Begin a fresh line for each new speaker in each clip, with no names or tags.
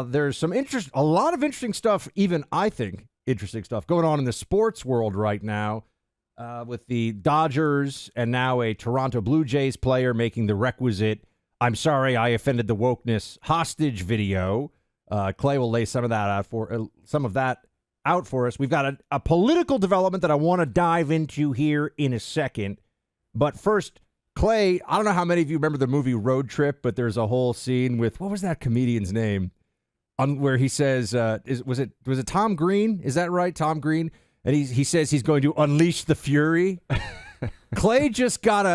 there's a lot of interesting stuff, even I think interesting stuff going on in the sports world right now with the Dodgers and now a Toronto Blue Jays player making the requisite "I'm sorry I offended the wokeness" hostage video. Clay will lay some of that out for us. We've got a political development that I want to dive into here in a second. But first, Clay, I don't know how many of you remember the movie Road Trip, but there's a whole scene with, what was that comedian's name? Where he says, was it Tom Green? Is that right? Tom Green? And he says he's going to unleash the fury. Clay just put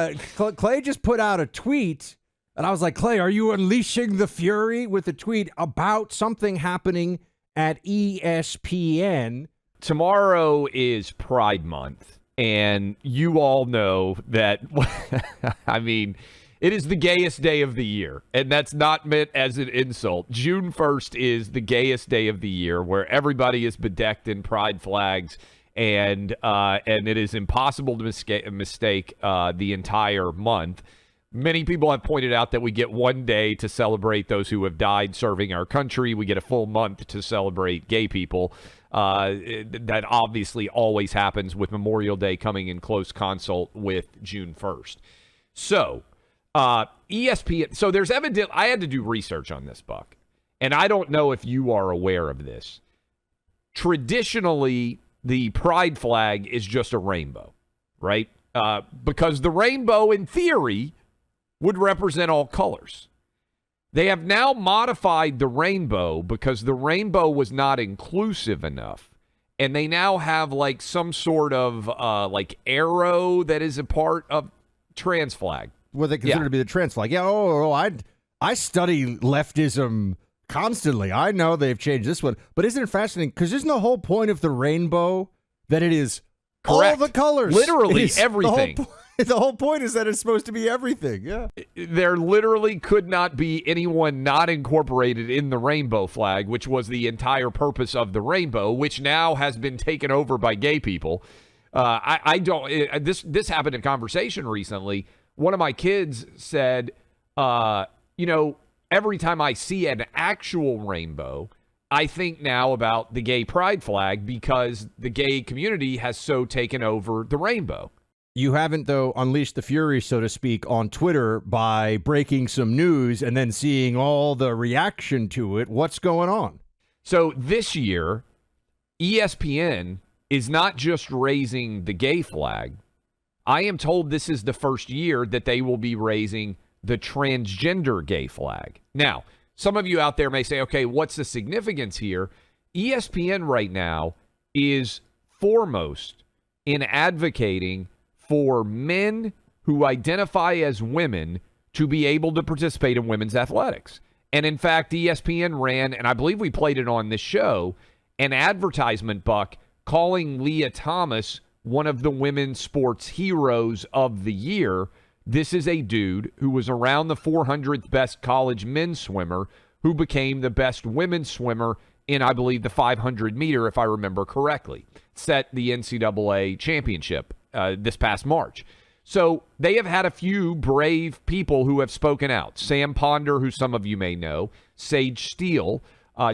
out a tweet, and I was like, Clay, are you unleashing the fury with a tweet about something happening at ESPN?
Tomorrow is Pride Month, and you all know that, I mean, it is the gayest day of the year, and that's not meant as an insult. June 1st is the gayest day of the year, where everybody is bedecked in pride flags, and it is impossible to mistake the entire month. Many people have pointed out that we get one day to celebrate those who have died serving our country. We get a full month to celebrate gay people. That obviously always happens with Memorial Day coming in close consult with June 1st. So, ESPN. So there's I had to do research on this, Buck, and I don't know if you are aware of this. Traditionally, the pride flag is just a rainbow, right? Because the rainbow, in theory, would represent all colors. They have now modified the rainbow because the rainbow was not inclusive enough. And they now have like some sort of like arrow that is a part of trans flag.
What they consider to be the trans flag. Yeah, I study leftism constantly. I know they've changed this one. But isn't it fascinating? Because isn't the whole point of the rainbow that it is
correct.
All the colors?
Literally everything.
The whole point is that it's supposed to be everything, yeah.
There literally could not be anyone not incorporated in the rainbow flag, which was the entire purpose of the rainbow, which now has been taken over by gay people. This happened in conversation recently. One of my kids said, every time I see an actual rainbow, I think now about the gay pride flag because the gay community has so taken over the rainbow.
You haven't, though, unleashed the fury, so to speak, on Twitter by breaking some news and then seeing all the reaction to it. What's going on?
So this year, ESPN is not just raising the gay flag. I am told this is the first year that they will be raising the transgender gay flag. Now, some of you out there may say, okay, what's the significance here? ESPN right now is foremost in advocating for men who identify as women to be able to participate in women's athletics. And in fact, ESPN ran, and I believe we played it on this show, an advertisement, Buck, calling Leah Thomas one of the women's sports heroes of the year. This is a dude who was around the 400th best college men's swimmer who became the best women's swimmer in, I believe, the 500 meter, if I remember correctly. Set the NCAA championship this past March. So they have had a few brave people who have spoken out. Sam Ponder, who some of you may know, Sage Steele,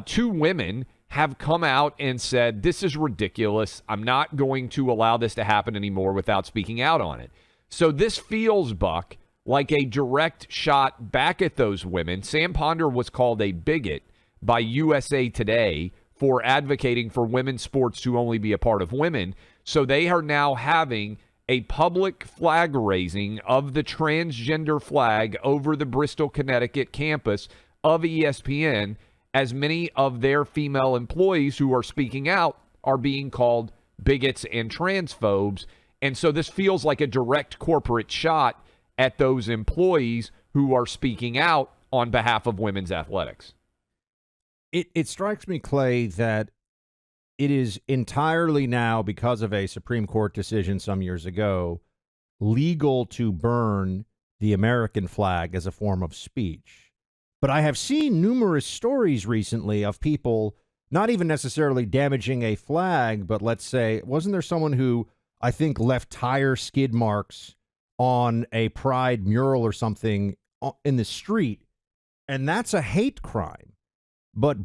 two women have come out and said, this is ridiculous. I'm not going to allow this to happen anymore without speaking out on it. So this feels, Buck, like a direct shot back at those women. Sam Ponder was called a bigot by USA Today for advocating for women's sports to only be a part of women. So they are now having a public flag raising of the transgender flag over the Bristol, Connecticut campus of ESPN, as many of their female employees who are speaking out are being called bigots and transphobes. And so this feels like a direct corporate shot at those employees who are speaking out on behalf of women's athletics.
It strikes me, Clay, that it is entirely now, because of a Supreme Court decision some years ago, legal to burn the American flag as a form of speech. But I have seen numerous stories recently of people not even necessarily damaging a flag, but let's say, wasn't there someone who I think left tire skid marks on a pride mural or something in the street? And that's a hate crime. But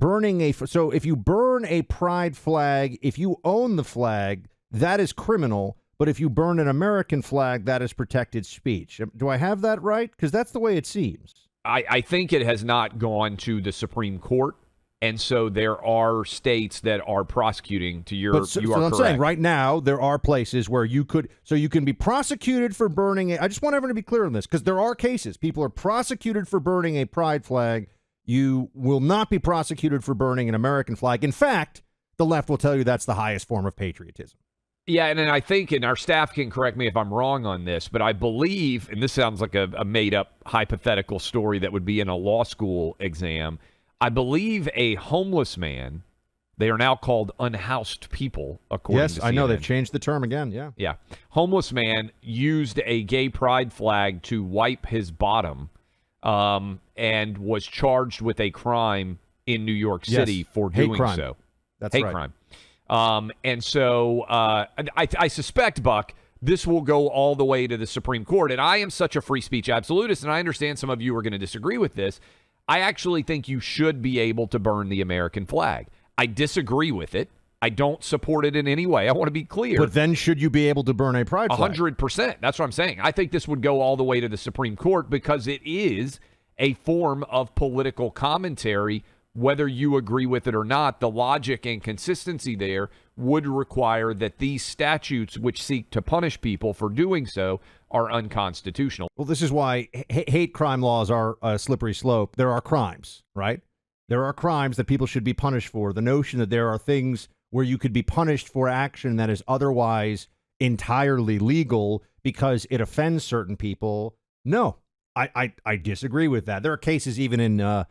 so if you burn a pride flag, if you own the flag, that is criminal. But if you burn an American flag, that is protected speech. Do I have that right? Because that's the way it seems.
I think it has not gone to the Supreme Court. And so there are states that are prosecuting to you are
so
correct.
I'm saying right now there are places where you can be prosecuted for burning I just want everyone to be clear on this, because there are cases. People are prosecuted for burning a pride flag. You will not be prosecuted for burning an American flag. In fact, the left will tell you that's the highest form of patriotism.
Yeah, and I think, and our staff can correct me if I'm wrong on this, but I believe, and this sounds like a made-up hypothetical story that would be in a law school exam, I believe a homeless man, they are now called unhoused people, according to CNN.
Yes, I know. They've changed the term again, yeah.
Yeah. Homeless man used a gay pride flag to wipe his bottom and was charged with a crime in New York City for doing so.
That's
hate
right.
crime. And so I suspect, Buck, this will go all the way to the Supreme Court. And I am such a free speech absolutist, and I understand some of you are going to disagree with this. I actually think you should be able to burn the American flag. I disagree with it. I don't support it in any way. I want to be clear.
But then should you be able to burn a pride flag?
100%. That's what I'm saying. I think this would go all the way to the Supreme Court because it is a form of political commentary. Whether you agree with it or not, the logic and consistency there would require that these statutes, which seek to punish people for doing so, are unconstitutional.
Well, this is why hate crime laws are a slippery slope. There are crimes, right? There are crimes that people should be punished for. The notion that there are things where you could be punished for action that is otherwise entirely legal because it offends certain people, no, I disagree with that. There are cases even in, I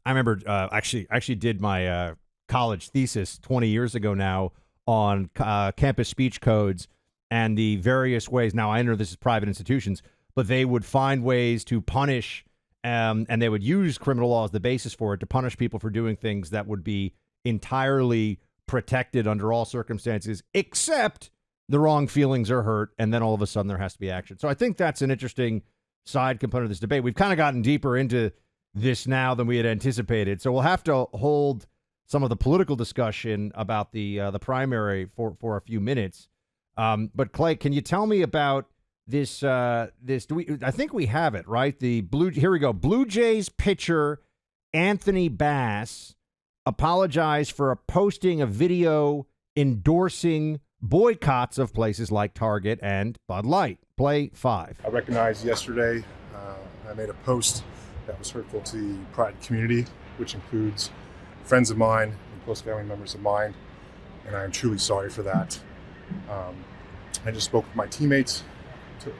remember actually did my college thesis 20 years ago now on campus speech codes and the various ways. Now, I know this is private institutions, but they would find ways to punish, and they would use criminal law as the basis for it to punish people for doing things that would be entirely protected under all circumstances, except the wrong feelings are hurt, and then all of a sudden there has to be action. So I think that's an interesting side component of this debate. We've kind of gotten deeper into this now than we had anticipated, so we'll have to hold some of the political discussion about the primary for a few minutes. But Clay, can you tell me about this? I think we have it right. Here we go. Blue Jays pitcher Anthony Bass apologized for posting a video endorsing boycotts of places like Target and Bud Light. Play 5.
I recognized yesterday I made a post that was hurtful to the Pride community, which includes friends of mine and close family members of mine, and I am truly sorry for that. I just spoke with my teammates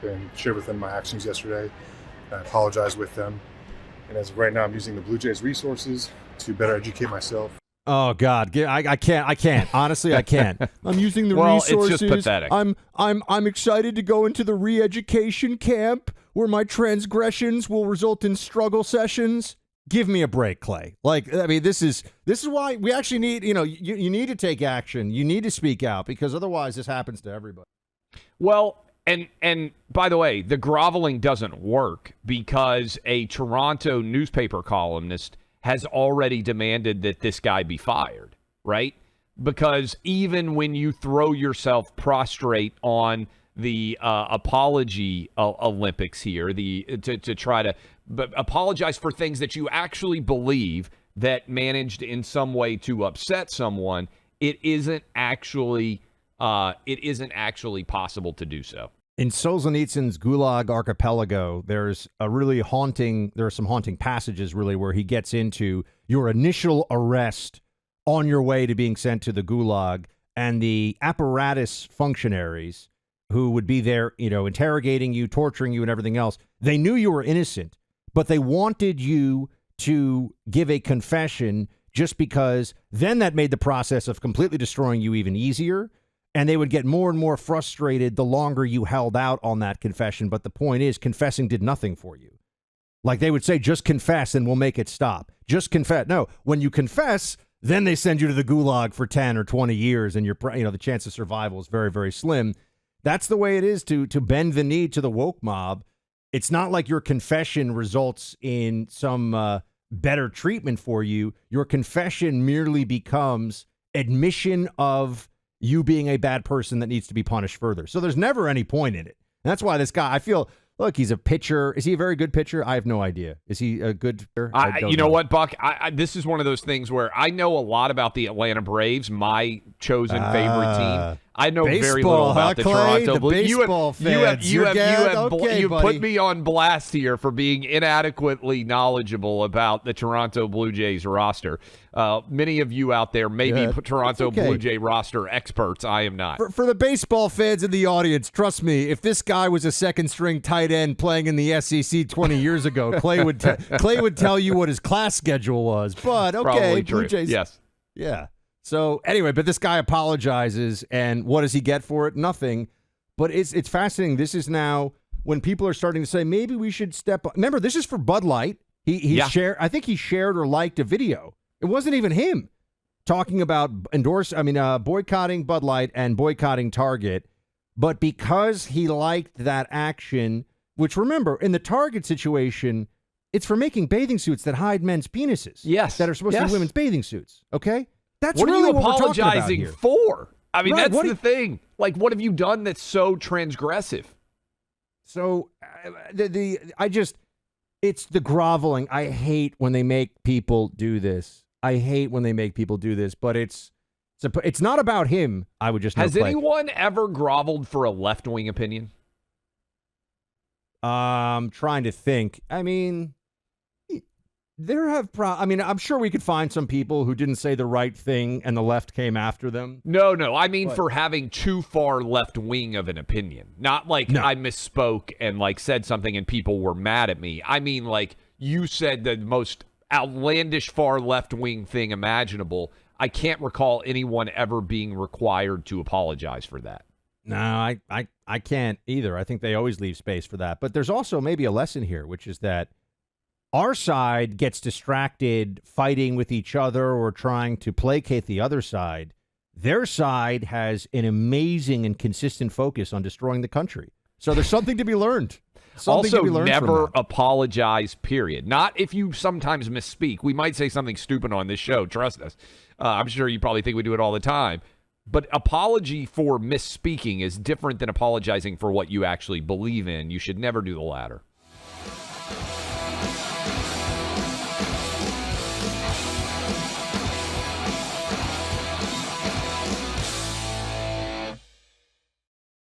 and shared with them my actions yesterday. I apologize with them, and as of right now, I'm using the Blue Jays resources to better educate myself.
Oh God, I can't. Honestly, I can't. I'm using the resources.
It's just pathetic.
I'm excited to go into the re-education camp where my transgressions will result in struggle sessions. Give me a break, Clay. Like, I mean, this is why we actually need, you need to take action. You need to speak out, because otherwise this happens to everybody.
Well, and by the way, the groveling doesn't work because a Toronto newspaper columnist has already demanded that this guy be fired, right? Because even when you throw yourself prostrate on the apology Olympics here, to try to apologize for things that you actually believe that managed in some way to upset someone, it isn't actually possible to do so.
In Solzhenitsyn's Gulag Archipelago, there are some haunting passages really where he gets into your initial arrest on your way to being sent to the Gulag, and the apparatus functionaries who would be there, interrogating you, torturing you, and everything else. They knew you were innocent, but they wanted you to give a confession just because then that made the process of completely destroying you even easier. And they would get more and more frustrated the longer you held out on that confession. But the point is, confessing did nothing for you. Like they would say, just confess and we'll make it stop. Just confess. No, when you confess, then they send you to the Gulag for 10 or 20 years, and the chance of survival is very, very slim. That's the way it is to bend the knee to the woke mob. It's not like your confession results in some better treatment for you. Your confession merely becomes admission of you being a bad person that needs to be punished further. So there's never any point in it. And that's why this guy, I feel, look, he's a pitcher. Is he a very good pitcher? I have no idea. Is he a good pitcher?
You know what, Buck? This is one of those things where I know a lot about the Atlanta Braves, my chosen favorite team. I know very little about the Toronto Blue Jays. You put me on blast here for being inadequately knowledgeable about the Toronto Blue Jays roster. Many of you out there may be Toronto Blue Jay roster experts. I am not.
For the baseball fans in the audience, trust me, if this guy was a second-string tight end playing in the SEC 20 years ago, Clay would tell you what his class schedule was. But, okay,
Probably
Blue
true.
Jays.
Yes.
Yeah. So anyway, but this guy apologizes, and what does he get for it? Nothing. But it's fascinating. This is now when people are starting to say maybe we should step up. Remember, this is for Bud Light. He shared. I think he shared or liked a video. It wasn't even him talking about boycotting Bud Light and boycotting Target, but because he liked that action, which remember in the Target situation, it's for making bathing suits that hide men's penises.
Yes,
that are supposed to be women's bathing suits. Okay. That's
what
really
are you
what we're talking about
apologizing
here.
for? I mean,
Right,
that's the thing. Like, what have you done that's so transgressive?
So, it's the groveling. I hate when they make people do this. But it's not about him. I would just
Has anyone ever groveled for a left-wing opinion?
Trying to think. I mean, I'm sure we could find some people who didn't say the right thing and the left came after them.
No. I mean, for having too far left wing of an opinion. Not like I misspoke and like said something and people were mad at me. I mean, like you said the most outlandish far left wing thing imaginable. I can't recall anyone ever being required to apologize for that.
No, I can't either. I think they always leave space for that. But there's also maybe a lesson here, which is that our side gets distracted fighting with each other or trying to placate the other side. Their side has an amazing and consistent focus on destroying the country. So there's something to be learned.
Never apologize, period. Not if you sometimes misspeak. We might say something stupid on this show. Trust us. I'm sure you probably think we do it all the time. But apology for misspeaking is different than apologizing for what you actually believe in. You should never do the latter.